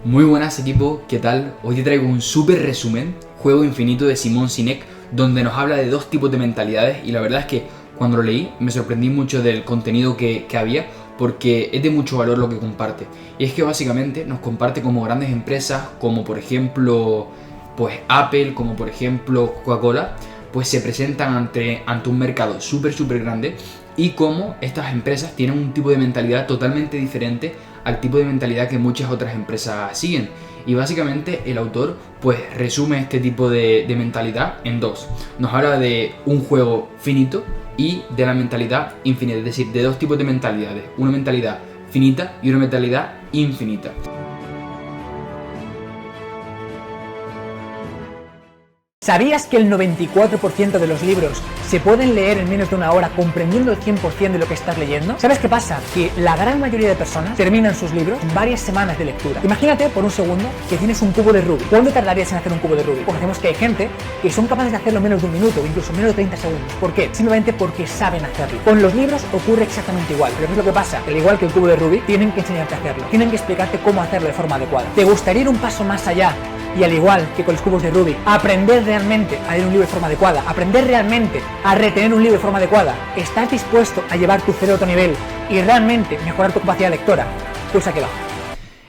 Muy buenas equipo, ¿qué tal? Hoy te traigo un súper resumen, Juego Infinito de Simon Sinek, donde nos habla de dos tipos de mentalidades y la verdad es que cuando lo leí me sorprendí mucho del contenido que había porque es de mucho valor lo que comparte. Y es que básicamente nos comparte como grandes empresas como por ejemplo pues Apple, como por ejemplo Coca-Cola, pues se presentan ante un mercado súper grande y cómo estas empresas tienen un tipo de mentalidad totalmente diferente al tipo de mentalidad que muchas otras empresas siguen. Y básicamente el autor pues resume este tipo de mentalidad en dos. Nos habla de un juego finito y de la mentalidad infinita, es decir, de dos tipos de mentalidades, una mentalidad finita y una mentalidad infinita. ¿Sabías que el 94% de los libros se pueden leer en menos de una hora comprendiendo el 100% de lo que estás leyendo? ¿Sabes qué pasa? Que la gran mayoría de personas terminan sus libros en varias semanas de lectura. Imagínate por un segundo que tienes un cubo de Rubik. ¿Cuánto tardarías en hacer un cubo de Rubik? Conocemos que hay gente que son capaces de hacerlo en menos de un minuto o incluso menos de 30 segundos. ¿Por qué? Simplemente porque saben hacerlo. Con los libros ocurre exactamente igual. Pero ¿qué es lo que pasa? Al igual que el cubo de Rubik, tienen que enseñarte a hacerlo. Tienen que explicarte cómo hacerlo de forma adecuada. ¿Te gustaría ir un paso más allá? Y al igual que con los cubos de Rubik, aprender realmente a leer un libro de forma adecuada, aprender realmente a retener un libro de forma adecuada, ¿estás dispuesto a llevar tu cerebro a otro nivel y realmente mejorar tu capacidad lectora? Pulsa aquí abajo.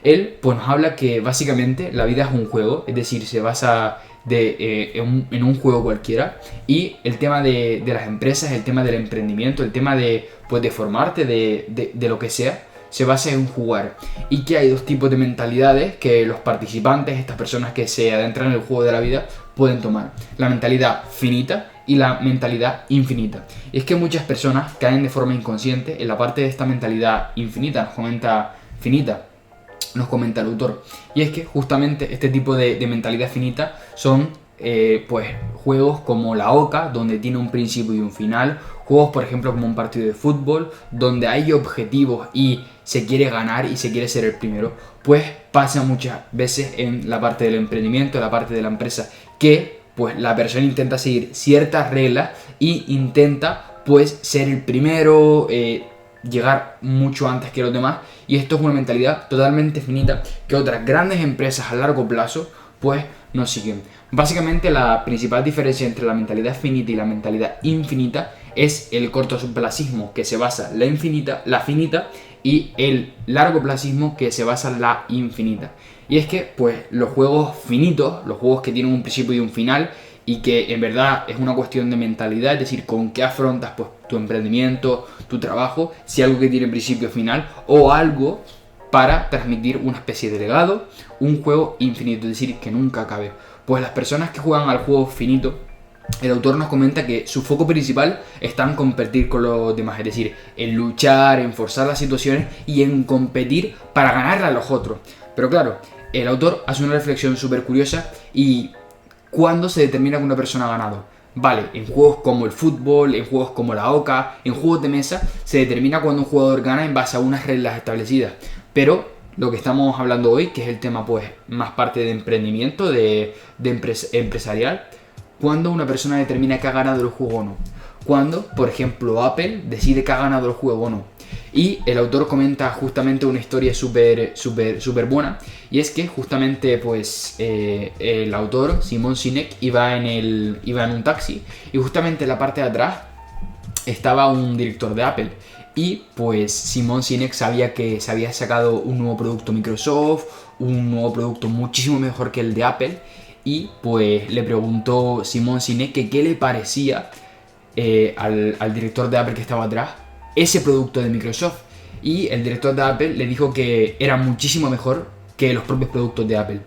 Él pues nos habla que básicamente la vida es un juego, es decir, se basa en un juego cualquiera, y el tema de las empresas, el tema del emprendimiento, el tema de formarte, de lo que sea, se basa en jugar, y que hay dos tipos de mentalidades que los participantes, estas personas que se adentran en el juego de la vida, pueden tomar: la mentalidad finita y la mentalidad infinita. Y es que muchas personas caen de forma inconsciente en la parte de esta mentalidad infinita, nos comenta el autor, y es que justamente este tipo de mentalidad finita son pues juegos como la Oca, donde tiene un principio y un final, juegos por ejemplo como un partido de fútbol, donde hay objetivos y se quiere ganar y se quiere ser el primero. Pues pasa muchas veces en la parte del emprendimiento, en la parte de la empresa, que pues la persona intenta seguir ciertas reglas y intenta pues ser el primero, llegar mucho antes que los demás, y esto es una mentalidad totalmente finita que otras grandes empresas a largo plazo pues no siguen. Básicamente la principal diferencia entre la mentalidad finita y la mentalidad infinita es el cortoplacismo, que se basa en la finita, y el largoplacismo, que se basa en la infinita. Y es que pues los juegos finitos, los juegos que tienen un principio y un final, y que en verdad es una cuestión de mentalidad, es decir, con qué afrontas pues tu emprendimiento, tu trabajo, si algo que tiene principio y final o algo para transmitir una especie de legado, un juego infinito, es decir, que nunca acabe. Pues las personas que juegan al juego finito, el autor nos comenta que su foco principal está en competir con los demás, es decir, en luchar, en forzar las situaciones y en competir para ganarle a los otros. Pero claro, el autor hace una reflexión súper curiosa: y ¿cuándo se determina que una persona ha ganado? Vale, en juegos como el fútbol, en juegos como la Oca, en juegos de mesa, se determina cuando un jugador gana en base a unas reglas establecidas. Pero lo que estamos hablando hoy, que es el tema pues más parte de emprendimiento, empresarial, ¿cuándo una persona determina que ha ganado el juego o no? Cuando, por ejemplo, Apple decide que ha ganado el juego o no. Y el autor comenta justamente una historia súper buena, y es que justamente pues el autor, Simon Sinek, iba en un taxi, y justamente en la parte de atrás estaba un director de Apple. Y pues Simon Sinek sabía que se había sacado un nuevo producto Microsoft, un nuevo producto muchísimo mejor que el de Apple, y pues le preguntó Simon Sinek que qué le parecía al director de Apple que estaba atrás ese producto de Microsoft. Y el director de Apple le dijo que era muchísimo mejor que los propios productos de Apple.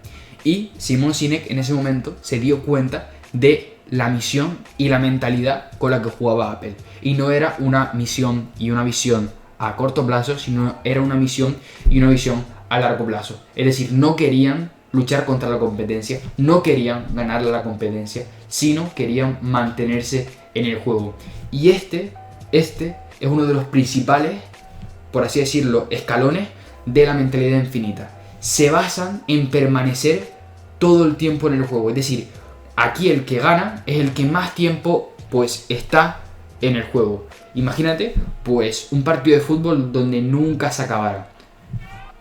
Y Simon Sinek en ese momento se dio cuenta de la misión y la mentalidad con la que jugaba Apple. Y no era una misión y una visión a corto plazo, sino era una misión y una visión a largo plazo. Es decir, no querían luchar contra la competencia, no querían ganarle a la competencia, sino querían mantenerse en el juego. Y este es uno de los principales, por así decirlo, escalones de la mentalidad infinita. Se basan en permanecer todo el tiempo en el juego, es decir, aquí el que gana es el que más tiempo pues está en el juego. Imagínate pues un partido de fútbol donde nunca se acabara.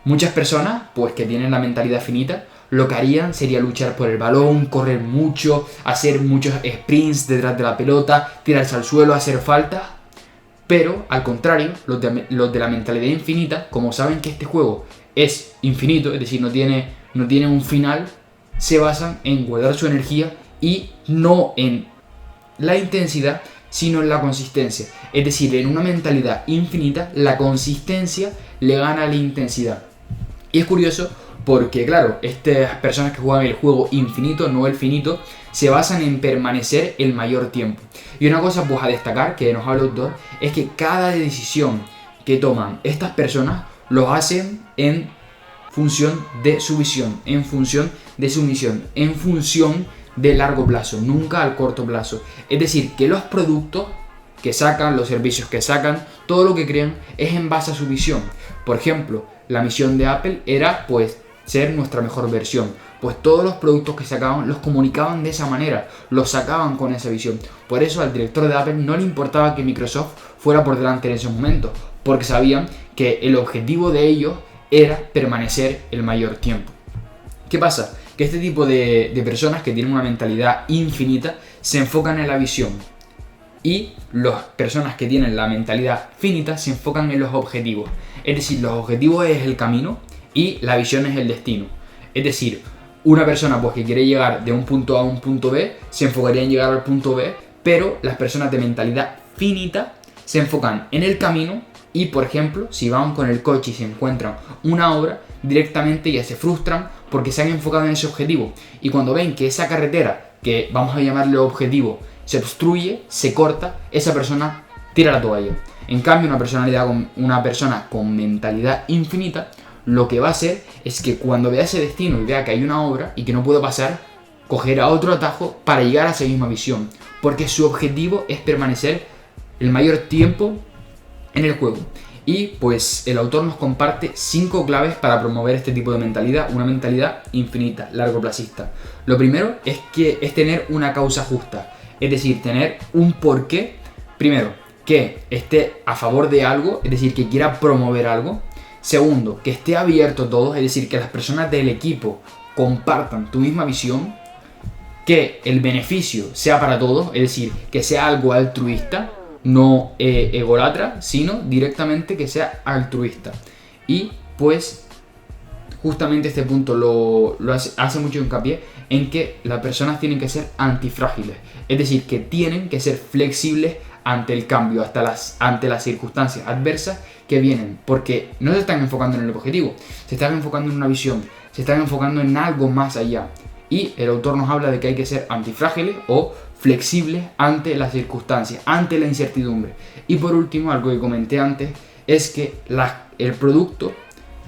Muchas personas, pues que tienen la mentalidad finita, lo que harían sería luchar por el balón, correr mucho, hacer muchos sprints detrás de la pelota, tirarse al suelo, hacer faltas. Pero, al contrario, los de la mentalidad infinita, como saben que este juego es infinito, es decir, no tiene un final, se basan en guardar su energía y no en la intensidad, sino en la consistencia. Es decir, en una mentalidad infinita, la consistencia le gana a la intensidad. Y es curioso porque, claro, estas personas que juegan el juego infinito, no el finito, se basan en permanecer el mayor tiempo. Y una cosa pues a destacar, que nos habla el autor, es que cada decisión que toman estas personas lo hacen en función de su visión, en función de su misión, en función de largo plazo, nunca al corto plazo. Es decir, que los productos que sacan, los servicios que sacan, todo lo que crean es en base a su visión. Por ejemplo, la misión de Apple era pues ser nuestra mejor versión. Pues todos los productos que sacaban los comunicaban de esa manera, los sacaban con esa visión. Por eso al director de Apple no le importaba que Microsoft fuera por delante en esos momentos, porque sabían que el objetivo de ellos era permanecer el mayor tiempo. ¿Qué pasa? Que este tipo de personas que tienen una mentalidad infinita se enfocan en la visión, y las personas que tienen la mentalidad finita se enfocan en los objetivos. Es decir, los objetivos es el camino y la visión es el destino. Es decir, una persona pues que quiere llegar de un punto A a un punto B se enfocaría en llegar al punto B, pero las personas de mentalidad finita se enfocan en el camino y, por ejemplo, si van con el coche y se encuentran una obra, directamente ya se frustran porque se han enfocado en ese objetivo. Y cuando ven que esa carretera, que vamos a llamarle objetivo, se obstruye, se corta, esa persona tira la toalla. En cambio, una persona con mentalidad infinita, lo que va a hacer es que cuando vea ese destino y vea que hay una obra y que no puede pasar, cogerá otro atajo para llegar a esa misma visión, porque su objetivo es permanecer el mayor tiempo en el juego. Y pues el autor nos comparte 5 claves para promover este tipo de mentalidad, una mentalidad infinita, largoplacista. Lo primero es tener una causa justa, es decir, tener un porqué. Primero, que esté a favor de algo, es decir, que quiera promover algo. Segundo, que esté abierto a todo, es decir, que las personas del equipo compartan tu misma visión. Que el beneficio sea para todos, es decir, que sea algo altruista, no ególatra, sino directamente que sea altruista. Y pues justamente este punto lo hace mucho hincapié en que las personas tienen que ser antifrágiles, es decir, que tienen que ser flexibles ante el cambio, ante las circunstancias adversas que vienen, porque no se están enfocando en el objetivo, se están enfocando en una visión, se están enfocando en algo más allá. Y el autor nos habla de que hay que ser antifrágiles o flexibles ante las circunstancias, ante la incertidumbre. Y por último, algo que comenté antes, es que el producto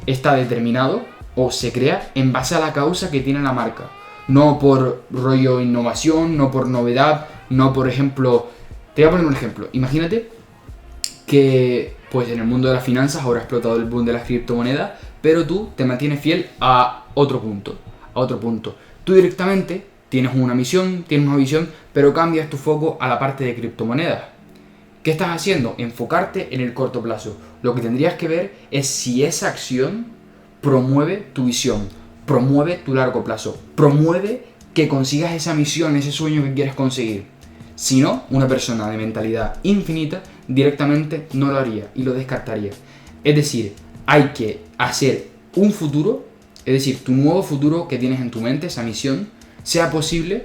está determinado o se crea en base a la causa que tiene la marca. No por rollo innovación, no por novedad, no por ejemplo... Te voy a poner un ejemplo. Imagínate que pues en el mundo de las finanzas ahora ha explotado el boom de las criptomonedas, pero tú te mantienes fiel a otro punto. Tú directamente tienes una misión, tienes una visión, pero cambias tu foco a la parte de criptomonedas. ¿Qué estás haciendo? Enfocarte en el corto plazo. Lo que tendrías que ver es si esa acción promueve tu visión, promueve tu largo plazo, promueve que consigas esa misión, ese sueño que quieres conseguir. Si no, una persona de mentalidad infinita directamente no lo haría y lo descartaría. Es decir, hay que hacer un futuro, es decir, tu nuevo futuro que tienes en tu mente, esa misión, sea posible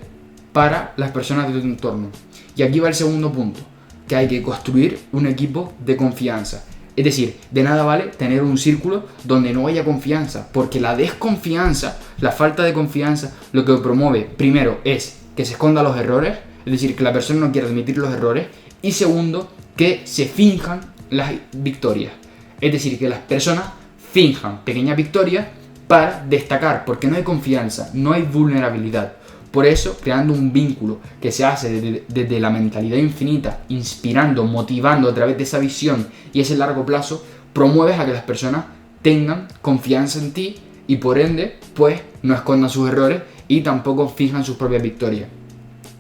para las personas de tu entorno. Y aquí va el segundo punto, que hay que construir un equipo de confianza. Es decir, de nada vale tener un círculo donde no haya confianza, porque la desconfianza, la falta de confianza, lo que promueve primero es que se escondan los errores, es decir, que la persona no quiere admitir los errores, y segundo, que se finjan las victorias. Es decir, que las personas finjan pequeñas victorias para destacar, porque no hay confianza, no hay vulnerabilidad. Por eso, creando un vínculo que se hace desde la mentalidad infinita, inspirando, motivando a través de esa visión y ese largo plazo, promueves a que las personas tengan confianza en ti y por ende, pues, no escondan sus errores y tampoco fijan sus propias victorias.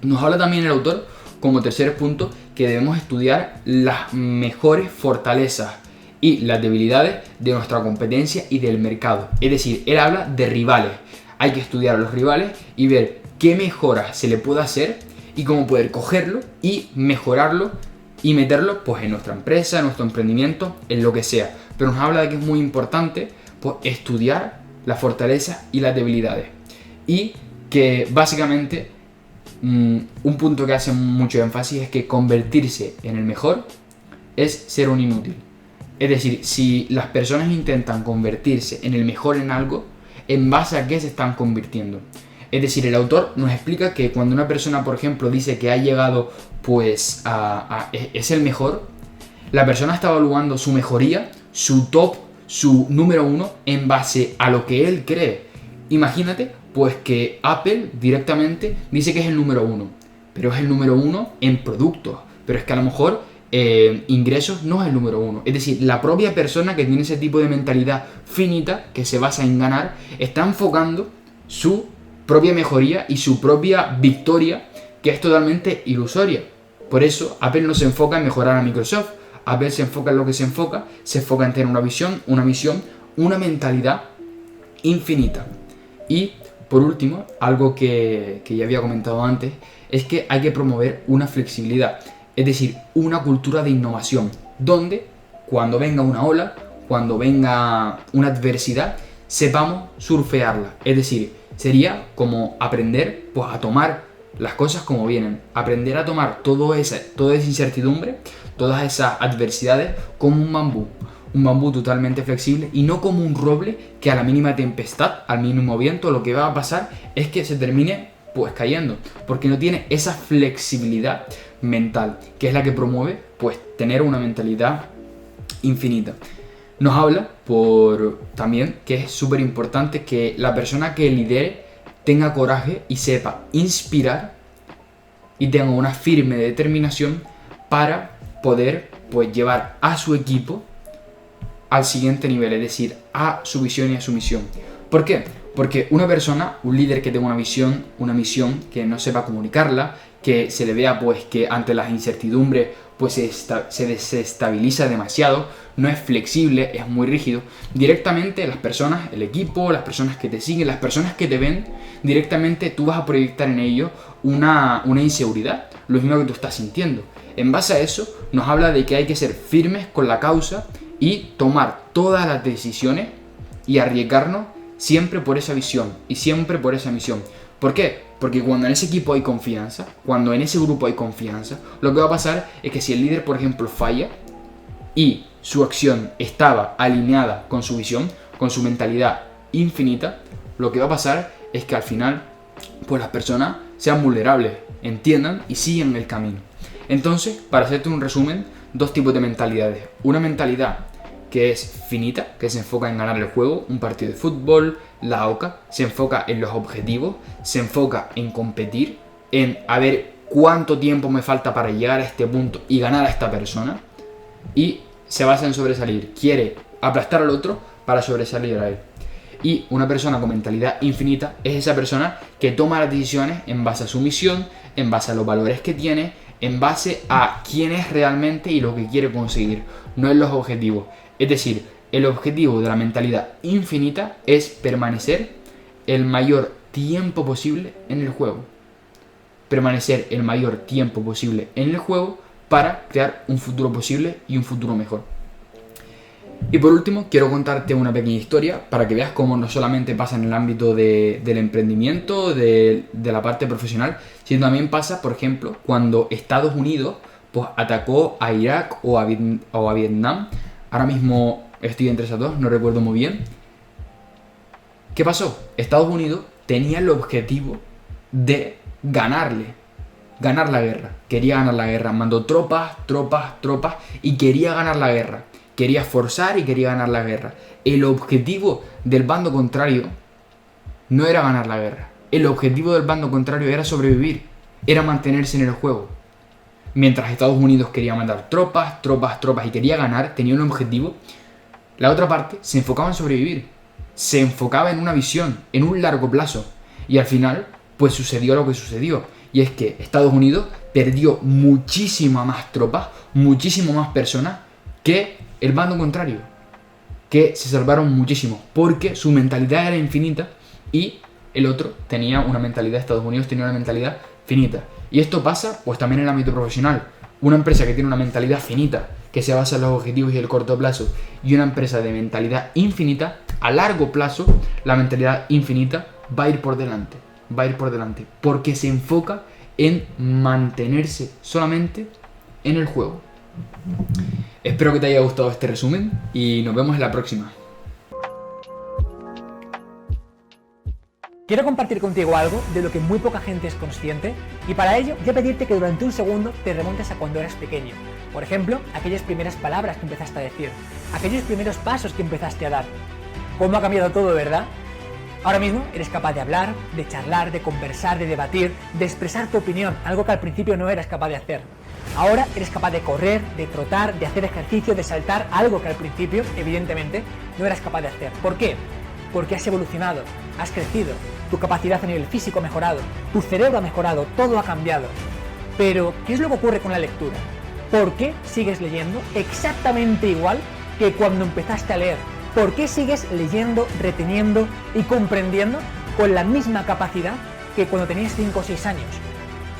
Nos habla también el autor, como tercer punto, que debemos estudiar las mejores fortalezas y las debilidades de nuestra competencia y del mercado. Es decir, él habla de rivales. Hay que estudiar a los rivales y ver qué mejoras se le puede hacer y cómo poder cogerlo y mejorarlo y meterlo pues en nuestra empresa, en nuestro emprendimiento, en lo que sea. Pero nos habla de que es muy importante pues estudiar las fortalezas y las debilidades. Y que básicamente un punto que hace mucho énfasis es que convertirse en el mejor es ser un inútil. Es decir, si las personas intentan convertirse en el mejor en algo, ¿en base a qué se están convirtiendo? Es decir, el autor nos explica que cuando una persona, por ejemplo, dice que ha llegado pues es el mejor, la persona está evaluando su mejoría, su top, su número uno en base a lo que él cree. Imagínate pues que Apple directamente dice que es el número uno, pero es el número uno en productos, pero es que a lo mejor ingresos no es el número uno. Es decir, la propia persona que tiene ese tipo de mentalidad finita, que se basa en ganar, está enfocando su propia mejoría y su propia victoria, que es totalmente ilusoria. Por eso Apple no se enfoca en mejorar a Microsoft. Apple se enfoca en lo que se enfoca en tener una visión, una misión, una mentalidad infinita. Y por último, algo que ya había comentado antes, es que hay que promover una flexibilidad, es decir, una cultura de innovación, donde cuando venga una ola, cuando venga una adversidad, sepamos surfearla. Es decir, sería como aprender pues, a tomar las cosas como vienen, aprender a tomar toda esa incertidumbre, todas esas adversidades como un bambú totalmente flexible y no como un roble que a la mínima tempestad, al mínimo viento, lo que va a pasar es que se termine pues cayendo, porque no tiene esa flexibilidad mental, que es la que promueve pues tener una mentalidad infinita. Nos habla también que es súper importante que la persona que lidere tenga coraje y sepa inspirar y tenga una firme determinación para poder pues llevar a su equipo al siguiente nivel, es decir, a su visión y a su misión. ¿Por qué? Porque una persona, un líder que tenga una visión, una misión, que no sepa comunicarla, que se le vea pues que ante las incertidumbres pues se desestabiliza demasiado, no es flexible, es muy rígido, directamente las personas, el equipo, las personas que te siguen, las personas que te ven, directamente tú vas a proyectar en ellos una inseguridad, lo mismo que tú estás sintiendo. En base a eso nos habla de que hay que ser firmes con la causa y tomar todas las decisiones y arriesgarnos siempre por esa visión y siempre por esa misión. ¿Por qué? Porque cuando en ese equipo hay confianza, cuando en ese grupo hay confianza, lo que va a pasar es que si el líder, por ejemplo, falla y su acción estaba alineada con su visión, con su mentalidad infinita, lo que va a pasar es que al final pues las personas sean vulnerables, entiendan y sigan el camino. Entonces, para hacerte un resumen, dos tipos de mentalidades. Una mentalidad que es finita, que se enfoca en ganar el juego, un partido de fútbol, la OCA, se enfoca en los objetivos, se enfoca en competir, en a ver cuánto tiempo me falta para llegar a este punto y ganar a esta persona, y se basa en sobresalir, quiere aplastar al otro para sobresalir a él. Y una persona con mentalidad infinita es esa persona que toma las decisiones en base a su misión, en base a los valores que tiene, en base a quién es realmente y lo que quiere conseguir, no en los objetivos. Es decir, el objetivo de la mentalidad infinita es permanecer el mayor tiempo posible en el juego. Permanecer el mayor tiempo posible en el juego para crear un futuro posible y un futuro mejor. Y por último, quiero contarte una pequeña historia para que veas cómo no solamente pasa en el ámbito del emprendimiento, de la parte profesional, sino también pasa, por ejemplo, cuando Estados Unidos pues, atacó a Irak o a Vietnam. Ahora mismo estoy entre esas dos, no recuerdo muy bien. ¿Qué pasó? Estados Unidos tenía el objetivo de ganar la guerra. Quería ganar la guerra, mandó tropas y quería ganar la guerra. Quería forzar y quería ganar la guerra. El objetivo del bando contrario no era ganar la guerra. El objetivo del bando contrario era sobrevivir, era mantenerse en el juego. Mientras Estados Unidos quería mandar tropas y quería ganar, tenía un objetivo, la otra parte se enfocaba en sobrevivir. Se enfocaba en una visión, en un largo plazo. Y al final, pues sucedió lo que sucedió. Y es que Estados Unidos perdió muchísimas más tropas, muchísimas más personas que el bando contrario, que se salvaron muchísimo, porque su mentalidad era infinita y el otro tenía una mentalidad, Estados Unidos tenía una mentalidad finita. Y esto pasa pues también en el ámbito profesional. Una empresa que tiene una mentalidad finita, que se basa en los objetivos y el corto plazo, y una empresa de mentalidad infinita, a largo plazo, la mentalidad infinita va a ir por delante, porque se enfoca en mantenerse solamente en el juego. Espero que te haya gustado este resumen y nos vemos en la próxima. Quiero compartir contigo algo de lo que muy poca gente es consciente, y para ello voy a pedirte que durante un segundo te remontes a cuando eras pequeño. Por ejemplo, aquellas primeras palabras que empezaste a decir, aquellos primeros pasos que empezaste a dar. ¿Cómo ha cambiado todo, verdad? Ahora mismo eres capaz de hablar, de charlar, de conversar, de debatir, de expresar tu opinión, algo que al principio no eras capaz de hacer. Ahora eres capaz de correr, de trotar, de hacer ejercicio, de saltar, algo que al principio, evidentemente, no eras capaz de hacer. ¿Por qué? Porque has evolucionado, has crecido, tu capacidad a nivel físico ha mejorado, tu cerebro ha mejorado, todo ha cambiado. Pero, ¿qué es lo que ocurre con la lectura? ¿Por qué sigues leyendo exactamente igual que cuando empezaste a leer? ¿Por qué sigues leyendo, reteniendo y comprendiendo con la misma capacidad que cuando tenías 5 o 6 años?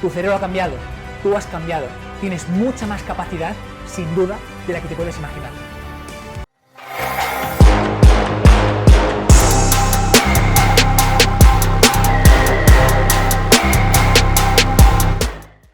Tu cerebro ha cambiado, tú has cambiado, tienes mucha más capacidad, sin duda, de la que te puedes imaginar.